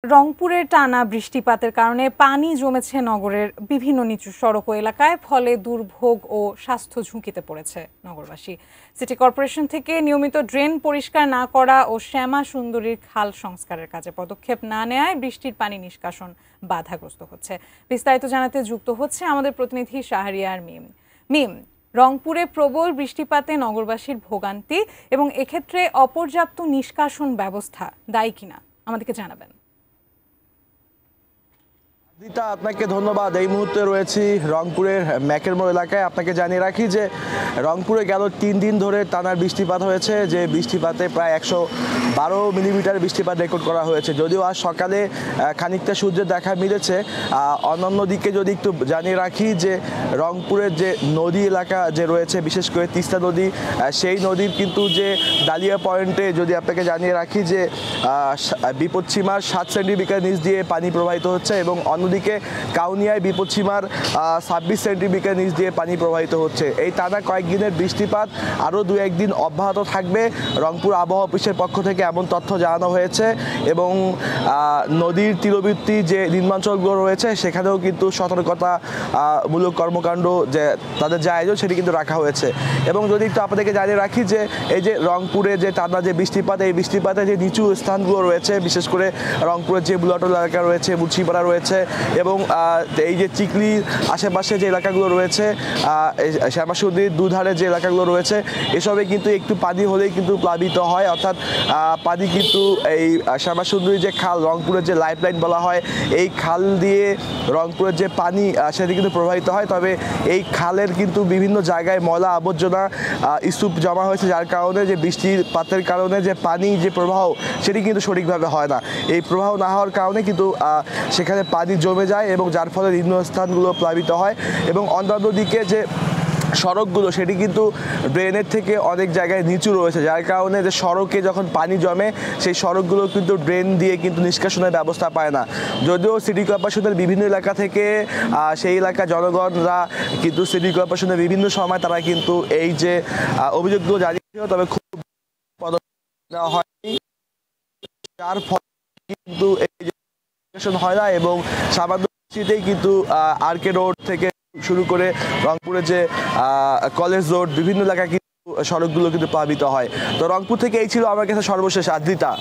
রংপুরের টানা বৃষ্টিপাতের কারণে পানি জমেছে নগরের বিভিন্ন নিচু সড়ক ও এলাকায়, ফলে দুর্ভোগ ও স্বাস্থ্য ঝুঁকিতে পড়েছে নগরবাসী। সিটি কর্পোরেশন থেকে নিয়মিত ড্রেন পরিষ্কার না করা ও শ্যামা সুন্দরীর খাল সংস্কারের কাজে পদক্ষেপ না নেওয়ায় বৃষ্টির পানি নিষ্কাশন বাধাগ্রস্ত হচ্ছে। বিস্তারিত জানাতে যুক্ত হচ্ছে আমাদের প্রতিনিধি শাহরিয়ার মিম। রংপুরে প্রবল বৃষ্টিপাতে নগরবাসীর ভোগান্তি এবং এক্ষেত্রে অপর্যাপ্ত নিষ্কাশন ব্যবস্থা দায়ী কিনা আমাদেরকে জানাবেন। দিতা, আপনাকে ধন্যবাদ। এই মুহূর্তে রয়েছি রংপুরের ম্যাকের মোড় এলাকায়। আপনাকে জানিয়ে রাখি যে রংপুরে গেল 3 দিন ধরে টানা বৃষ্টিপাত হয়েছে, যে বৃষ্টিপাতে প্রায় 112 মিলিমিটার বৃষ্টিপাত রেকর্ড করা হয়েছে। যদিও আজ সকালে খানিকটা সূর্যের দেখা মিলেছে। অন্যান্য দিকে যদি একটু জানিয়ে রাখি যে রংপুরের যে নদী এলাকা যে রয়েছে, বিশেষ করে তিস্তা নদী, সেই নদীর কিন্তু যে ডালিয়া পয়েন্টে যদি আপনাকে জানিয়ে রাখি যে বিপদসীমার 7 সেন্টিমিটার নিচ দিয়ে পানি প্রবাহিত হচ্ছে এবং অন্যদিকে কাউনিয়ায় বিপদসীমার 26 সেন্টিমিটার নিচ দিয়ে পানি প্রবাহিত হচ্ছে। এই টানা কয়েকদিনের বৃষ্টিপাত আরও 2-1 দিন অব্যাহত থাকবে। রংপুর আবহাওয়া অফিসের পক্ষ থেকে এমন তথ্য জানানো হয়েছে এবং নদীর তীরবর্তী যে নিম্নাঞ্চলগুলো রয়েছে সেখানেও কিন্তু সতর্কতামূলক কর্মকাণ্ড যে তাদের যে আয়োজন সেটি কিন্তু রাখা হয়েছে। এবং যদি একটু আপনাদেরকে জানিয়ে রাখি যে এই যে রংপুরে যে টানা যে বৃষ্টিপাত, এই বৃষ্টিপাতে যে নিচু স্থানগুলো রয়েছে, বিশেষ করে রংপুরের যে বুলাটল এলাকা রয়েছে, মুন্সিপাড়া রয়েছে এবং এই যে চিকলির আশেপাশে যে এলাকাগুলো রয়েছে, শ্যামাসুন্দরীর দুধারে যে এলাকাগুলো রয়েছে, এসবে কিন্তু একটু পানি হলেই কিন্তু প্লাবিত হয়। অর্থাৎ পানি কিন্তু এই শ্যামাসুন্দরীর যে খাল, রংপুরের যে লাইফলাইন বলা হয়, এই খাল দিয়ে রংপুরের যে পানি সেটি কিন্তু প্রবাহিত হয়। তবে এই খালের কিন্তু বিভিন্ন জায়গায় ময়লা আবর্জনা স্তূপ জমা হয়েছে, যার কারণে যে বৃষ্টিপাতের কারণে যে পানি যে প্রবাহ সেটি কিন্তু সঠিকভাবে হয় না। এই প্রবাহ না হওয়ার কারণে কিন্তু সেখানে পানি জমে যায় এবং যার ফলে নিম্ন স্থানগুলো প্লাবিত হয়। এবং অন্যান্য দিকে যে সড়কগুলো সেটি কিন্তু ড্রেনের থেকে অনেক জায়গায় নিচু রয়েছে, যার কারণে যে সড়কে যখন পানি জমে সেই সড়কগুলো কিন্তু ড্রেন দিয়ে কিন্তু নিষ্কাশনের ব্যবস্থা পায় না। যদিও সিটি কর্পোরেশনের বিভিন্ন এলাকা থেকে সেই এলাকার জনগণরা কিন্তু সিটি কর্পোরেশনের বিভিন্ন সময় তারা কিন্তু এই যে অভিযোগগুলো জানিয়েছিল, তবে খুব পদক্ষেপ নেওয়া হয়নি, যার ফলে কিন্তু এই যে হয় না এবং সামান্য বৃষ্টিতেই কিন্তু আরকে রোড থেকে শুরু করে রংপুরের যে কলেজ রোড, বিভিন্ন এলাকায় কিন্তু সড়কগুলো কিন্তু প্লাবিত হয়। তো রংপুর থেকে এই ছিল আমার কাছে সর্বশেষ। আদ্রিতা।